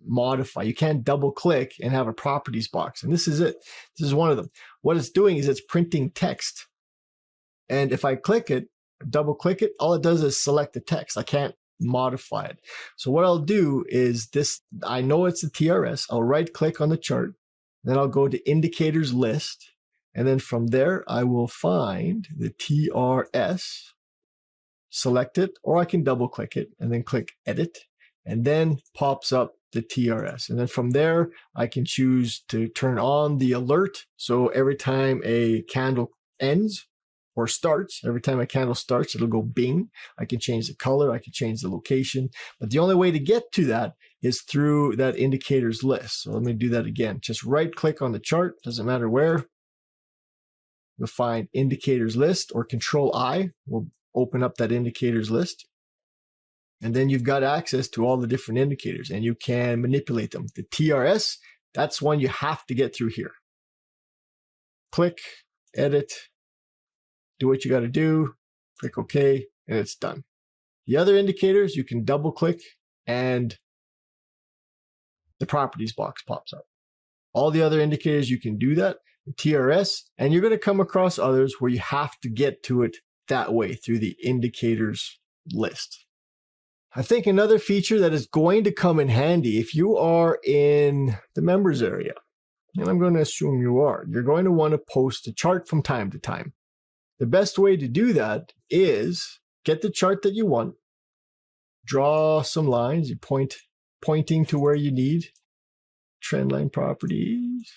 Speaker 1: modify. You can't double click and have a properties box. And this is it. This is one of them. What it's doing is it's printing text. And if I click it, double click it, all it does is select the text. I can't modify it. So what I'll do is this, I know it's a TRS. I'll right click on the chart. Then I'll go to indicators list. And then from there, I will find the TRS, select it, or I can double click it and then click edit. And then pops up the TRS. And then from there, I can choose to turn on the alert. So every time a candle ends or starts, every time a candle starts, it'll go bing. I can change the color. I can change the location. But the only way to get to that is through that indicators list. So let me do that again. Just right click on the chart. Doesn't matter where. You'll find indicators list, or Control I will open up that indicators list. And then you've got access to all the different indicators and you can manipulate them. The TRS, that's one you have to get through here. Click, edit, do what you got to do, click OK, and it's done. The other indicators, you can double click and the properties box pops up. All the other indicators, you can do that. The TRS, and you're going to come across others where you have to get to it that way through the indicators list. I think another feature that is going to come in handy if you are in the members area, and I'm going to assume you are, you're going to want to post a chart from time to time. The best way to do that is get the chart that you want, draw some lines, you pointing to where you need, Trendline Properties.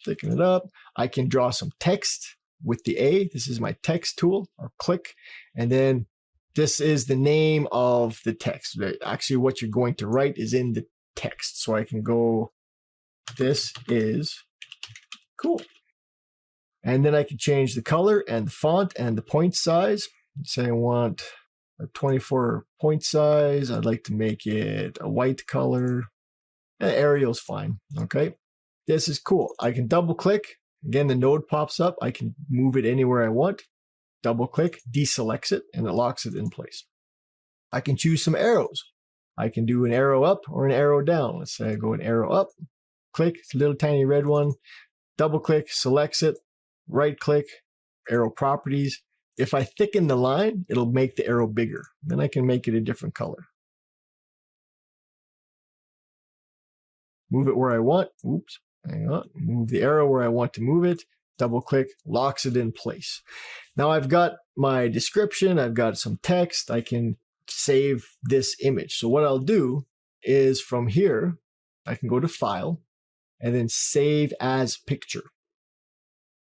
Speaker 1: Thicken it up. I can draw some text with the A. This is my text tool. I'll click, and then this is the name of the text. Actually, what you're going to write is in the text. So I can go, this is cool. And then I can change the color and the font and the point size. Say I want a 24 point size. I'd like to make it a white color. Arial's fine. Okay. This is cool. I can double click. Again, the node pops up. I can move it anywhere I want. Double click, deselects it, and it locks it in place. I can choose some arrows. I can do an arrow up or an arrow down. Let's say I go an arrow up, click, it's a little tiny red one, double click, selects it, right click, arrow properties. If I thicken the line, it'll make the arrow bigger. Then I can make it a different color. Move it where I want. Oops. Hang on, move the arrow where I want to move it, double click, locks it in place. Now I've got my description, I've got some text, I can save this image. So what I'll do is from here, I can go to File and then Save as Picture.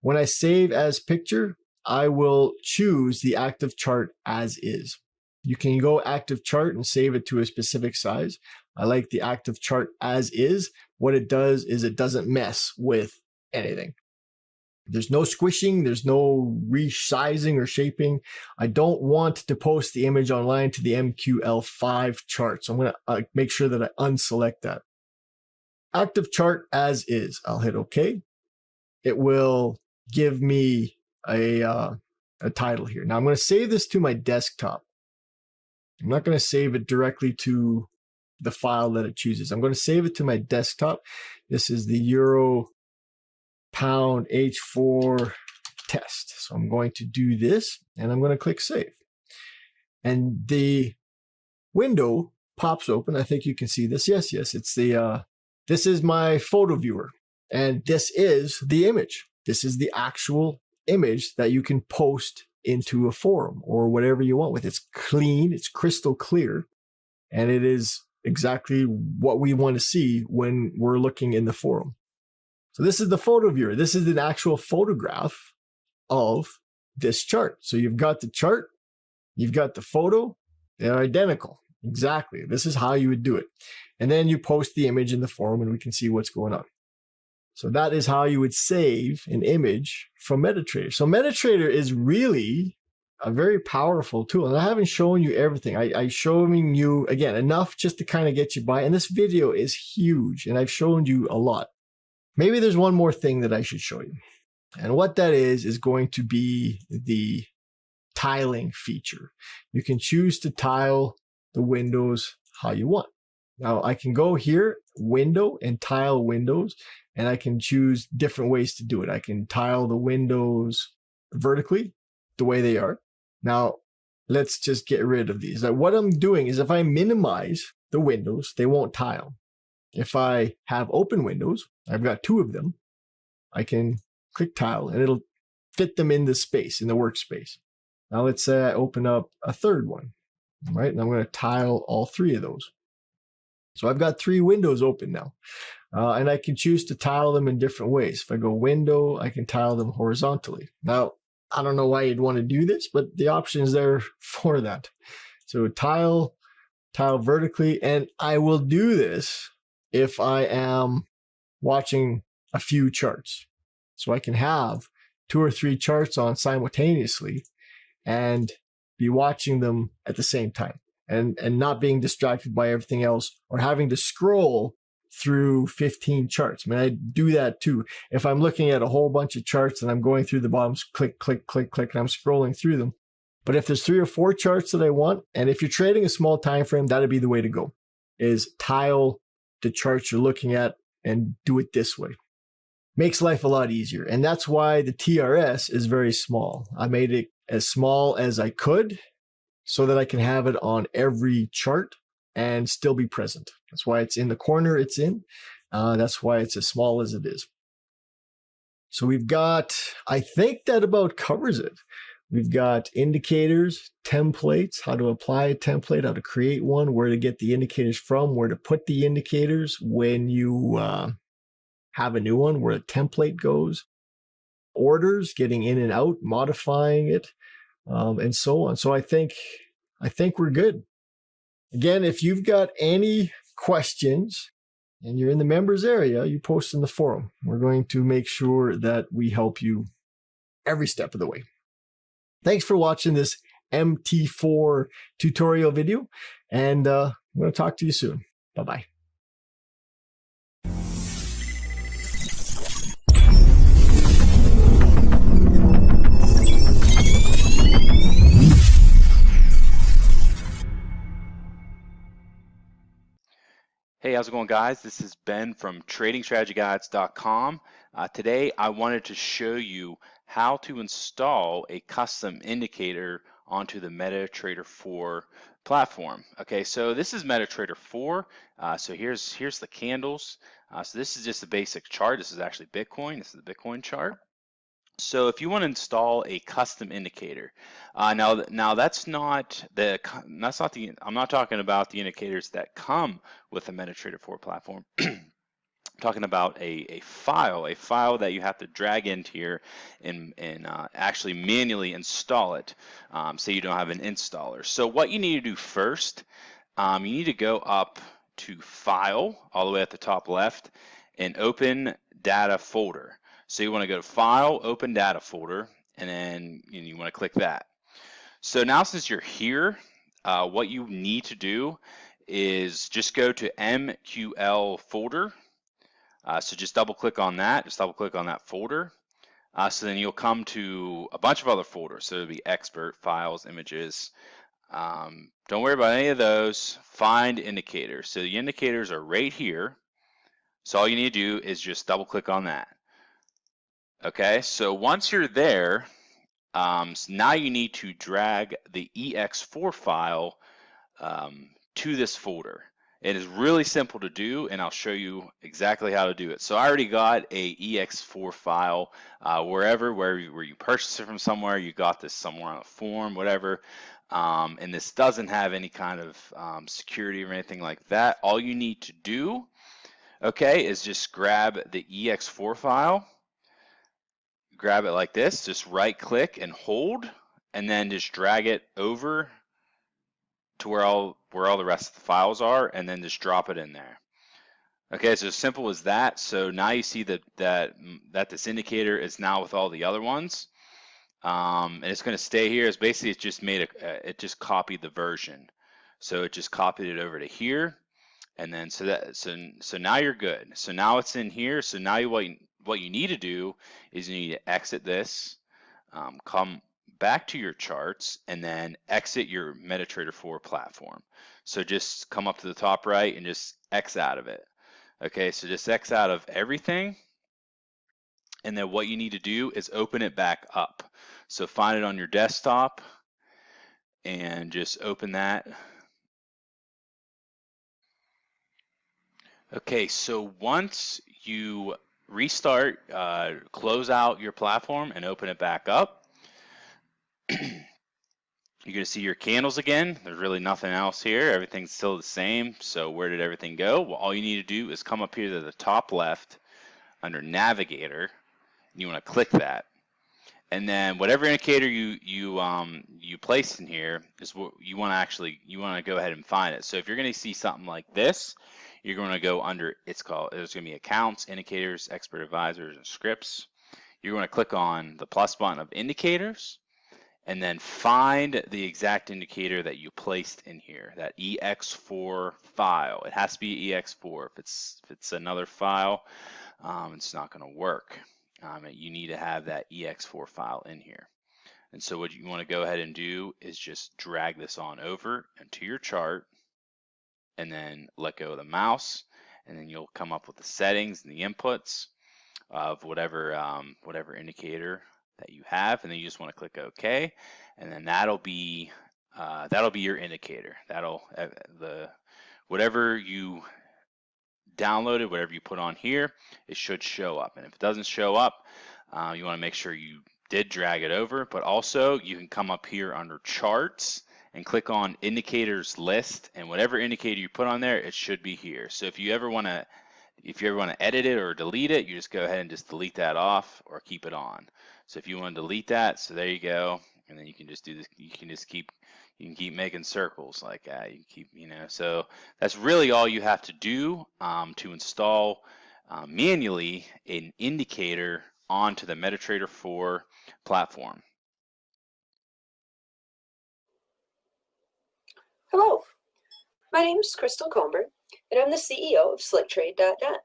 Speaker 1: When I save as picture, I will choose the active chart as is. You can go active chart and save it to a specific size. I like the active chart as is. What it does is it doesn't mess with anything. There's no squishing, there's no resizing or shaping. I don't want to post the image online to the MQL5 chart, so I'm going to make sure that I unselect that. Active chart as is. I'll hit OK. It will give me a title here. Now I'm going to save this to my desktop. I'm not going to save it directly to the file that it chooses. I'm going to save it to my desktop. This is the Euro Pound H4 test. So I'm going to do this, and I'm going to click save. And the window pops open. I think you can see this. Yes, it's the, this is my photo viewer. And this is the image. This is the actual image that you can post into a forum or whatever you want with. It's clean, it's crystal clear, and it is exactly what we want to see when we're looking in the forum. So this is the photo viewer. This is an actual photograph of this chart. So you've got the chart, you've got the photo, they're identical. Exactly. This is how you would do it. And then you post the image in the forum and we can see what's going on. So that is how you would save an image from MetaTrader. So MetaTrader is really a very powerful tool. And I haven't shown you everything. I'm showing you, again, enough just to kind of get you by. And this video is huge, and I've shown you a lot. Maybe there's one more thing that I should show you. And what that is going to be the tiling feature. You can choose to tile the windows how you want. Now I can go here, window, and tile windows, and I can choose different ways to do it. I can tile the windows vertically, the way they are. Now, let's just get rid of these. What I'm doing is if I minimize the windows, they won't tile. If I have open windows, I've got 2 of them, I can click tile and it'll fit them in the space, in the workspace. Now let's say I open up a 3rd one, right? And I'm going to tile all 3 of those. So I've got 3 windows open now. And I can choose to tile them in different ways. If I go window, I can tile them horizontally. Now, I don't know why you'd want to do this, but the option is there for that. So tile vertically, and I will do this if I am watching a few charts. So I can have 2 or 3 charts on simultaneously and be watching them at the same time and not being distracted by everything else or having to scroll through 15 charts. I mean, I do that too. If I'm looking at a whole bunch of charts and I'm going through the bottoms, click, click, click, click, and I'm scrolling through them. But if there's 3 or 4 charts that I want, and if you're trading a small time frame, that'd be the way to go, is tile the charts you're looking at and do it this way. Makes life a lot easier. And that's why the TRS is very small. I made it as small as I could so that I can have it on every chart and still be present. That's why it's in the corner it's in. That's why it's as small as it is. So we've got, I think that about covers it. We've got indicators, templates, how to apply a template, how to create one, where to get the indicators from, where to put the indicators when you have a new one, where a template goes, orders, getting in and out, modifying it, and so on. So I think we're good. Again, if you've got any questions and you're in the members area, you post in the forum. We're going to make sure that we help you every step of the way. Thanks for watching this MT4 tutorial video, and I'm going to talk to you soon. Bye-bye.
Speaker 2: Hey, how's it going, guys? This is Ben from TradingStrategyGuides.com. Today, I wanted to show you how to install a custom indicator onto the MetaTrader 4 platform. Okay, so this is MetaTrader 4. So here's the candles. So this is just a basic chart. This is actually Bitcoin. This is the Bitcoin chart. So if you want to install a custom indicator, now that's not the I'm not talking about the indicators that come with the MetaTrader 4 platform. I'm talking about a file that you have to drag into here and actually manually install it, so you don't have an installer. So what you need to do first, you need to go up to File all the way at the top left and Open Data Folder. So you want to go to File, Open Data Folder, and then you want to click that. So now since you're here, what you need to do is just go to MQL folder. So just double click on that, folder. So then you'll come to a bunch of other folders. So it'll be Expert, Files, Images. Don't worry about any of those. Find Indicators. So the indicators are right here. So all you need to do is just double click on that. Okay, so once you're there, so now you need to drag the ex4 file to this folder. It is really simple to do, and I'll show you exactly how to do it. So I already got a ex4 file where you purchased it from somewhere. You got this somewhere on a form, whatever. And this doesn't have any kind of security or anything like that. All you need to do, okay, is just grab the ex4 file, grab it like this, just right click and hold, and then just drag it over to where all the rest of the files are, and then just drop it in there. Okay, so as simple as that. So now you see that this indicator is now with all the other ones, and it's going to stay here. It's basically it just copied the version, so it just copied it over to here, and then so now you're good. So now it's in here. So now what you need to do is you need to exit this, come back to your charts, and then exit your MetaTrader 4 platform. So just come up to the top right and just X out of it. Okay, so just X out of everything. And then what you need to do is open it back up. So find it on your desktop and just open that. Okay, so once you restart, close out your platform and open it back up, you're going to see your candles again. There's really nothing else here. Everything's still the same. So where did everything go? Well, all you need to do is come up here to the top left under Navigator, and you want to click that. And then whatever indicator you placed in here is what you want to go ahead and find it. So if you're going to see something like this, you're going to go under, there's going to be accounts, indicators, expert advisors, and scripts. You're going to click on the plus button of indicators, and then find the exact indicator that you placed in here, that ex4 file. It has to be ex4. If it's another file, it's not going to work. You need to have that ex4 file in here. And so what you want to go ahead and do is just drag this on over into your chart, and then let go of the mouse, and then you'll come up with the settings and the inputs of whatever indicator that you have, and then you just want to click OK, and then that'll be your indicator. That'll whatever you downloaded, whatever you put on here, it should show up. And if it doesn't show up, you want to make sure you did drag it over. But also you can come up here under charts and click on indicators list, and whatever indicator you put on there, it should be here. So if you ever want to edit it or delete it, you just go ahead and just delete that off or keep it on. So if you want to delete that, so there you go, and then you can just do this. You can keep making circles like that. You keep, so that's really all you have to do to install manually an indicator onto the MetaTrader 4 platform.
Speaker 3: Hello, my name is Crystal Comber, and I'm the CEO of SlickTrade.net.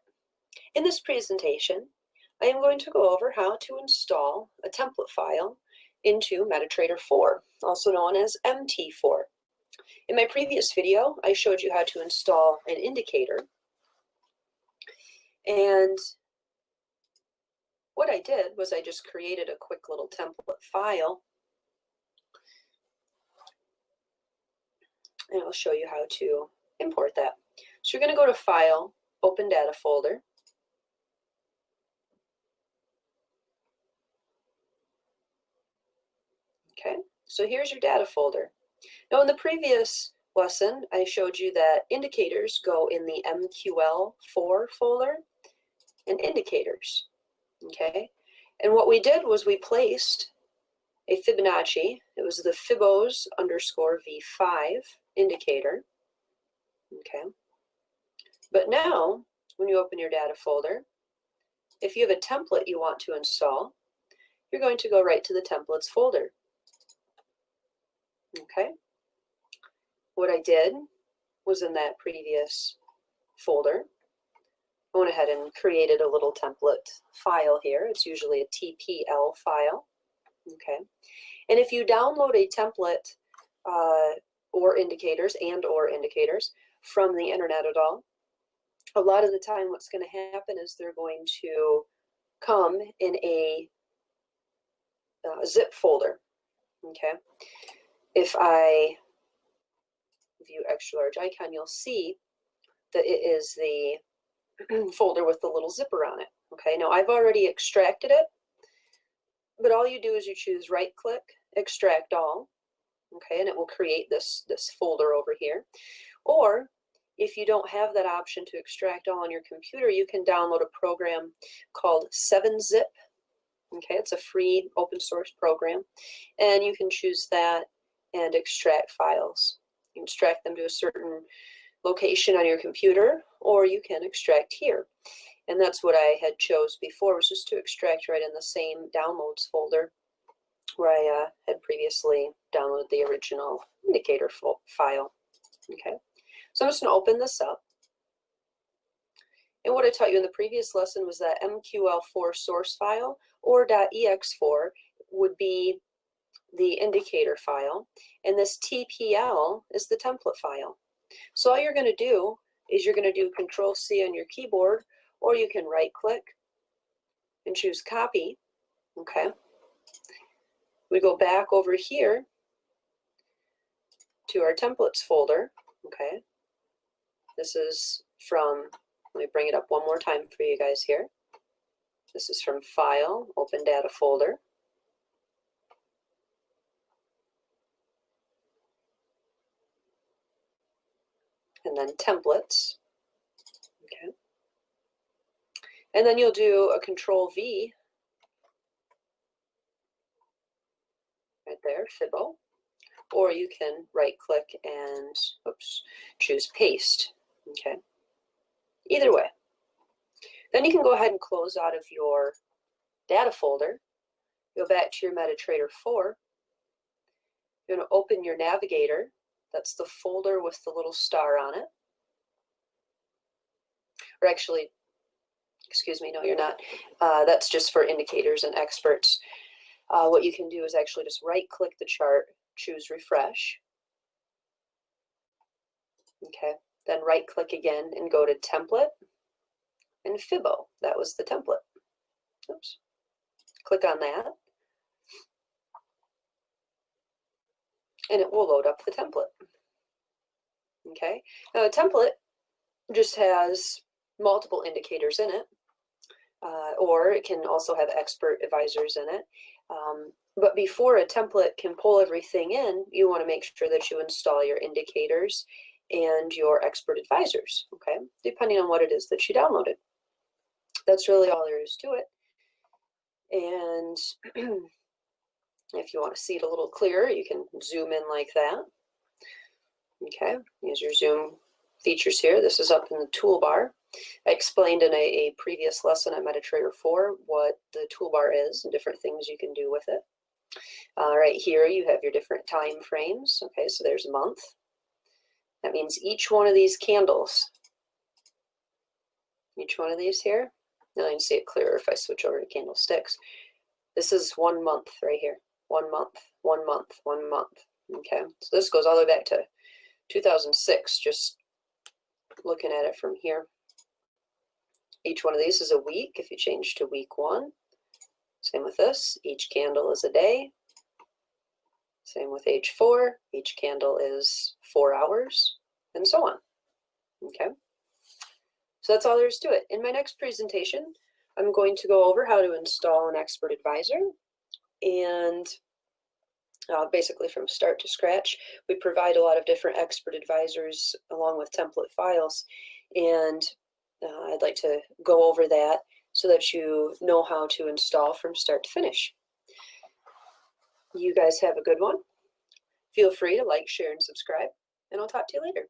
Speaker 3: In this presentation, I am going to go over how to install a template file into MetaTrader 4, also known as MT4. In my previous video, I showed you how to install an indicator, and what I did was I just created a quick little template file, and I'll show you how to import that. So you're going to go to File, Open Data Folder. Okay, so here's your data folder. Now in the previous lesson, I showed you that indicators go in the MQL4 folder and indicators. Okay, and what we did was we placed a Fibonacci. It was the Fibos _ V5 indicator. Okay, but now when you open your data folder, if you have a template you want to install, you're going to go right to the templates folder. Okay, what I did was in that previous folder, I went ahead and created a little template file here. It's usually a TPL file. Okay, and if you download a template or indicators from the internet at all, a lot of the time what's going to happen is they're going to come in a zip folder. Okay. If I view extra large icon, you'll see that it is the folder with the little zipper on it. Okay, now I've already extracted it, but all you do is you choose right click, extract all, okay, and it will create this folder over here. Or if you don't have that option to extract all on your computer, you can download a program called 7-Zip. Okay, it's a free open source program, and you can choose that and extract files. You can extract them to a certain location on your computer, or you can extract here. And that's what I had chose before, was just to extract right in the same downloads folder where I had previously downloaded the original indicator file. Okay, so I'm just going to open this up. And what I taught you in the previous lesson was that MQL4 source file, or .ex4 would be the indicator file, and this TPL is the template file. So all you're going to do is you're going to do Control-C on your keyboard, or you can right-click and choose Copy. Okay. We go back over here to our templates folder. Okay. This is from, let me bring it up one more time for you guys here. This is from File, Open Data Folder. And then Templates. Okay. And then you'll do a Control-V right there, Fibbo. Or you can right-click and, oops, choose Paste. Okay. Either way. Then you can go ahead and close out of your data folder. Go back to your MetaTrader 4. You're going to open your Navigator. That's the folder with the little star on it. Or actually, excuse me, no, you're not. That's just for indicators and experts. What you can do is actually just right-click the chart, choose Refresh. Okay, then right-click again and go to Template and Fibbo. That was the template. Oops. Click on that. And it will load up the template. Okay, now a template just has multiple indicators in it, or it can also have expert advisors in it. But before a template can pull everything in, you want to make sure that you install your indicators and your expert advisors, okay, depending on what it is that you downloaded. That's really all there is to it. And if you want to see it a little clearer, you can zoom in like that. Okay, use your zoom features here. This is up in the toolbar. I explained in a previous lesson at MetaTrader 4 what the toolbar is and different things you can do with it. Right here you have your different time frames. Okay, so there's a month. That means each one of these candles, each one of these here, now you can see it clearer if I switch over to candlesticks. This is 1 month right here. 1 month, 1 month, 1 month. Okay, so this goes all the way back to 2006, just looking at it from here. Each one of these is a week if you change to week 1. Same with this. Each candle is a day. Same with H4. Each candle is 4 hours, and so on. Okay. So that's all there is to it. In my next presentation, I'm going to go over how to install an expert advisor, and basically from start to scratch. We provide a lot of different expert advisors along with template files, and I'd like to go over that so that you know how to install from start to finish. You guys have a good one. Feel free to like, share, and subscribe, and I'll talk to you later.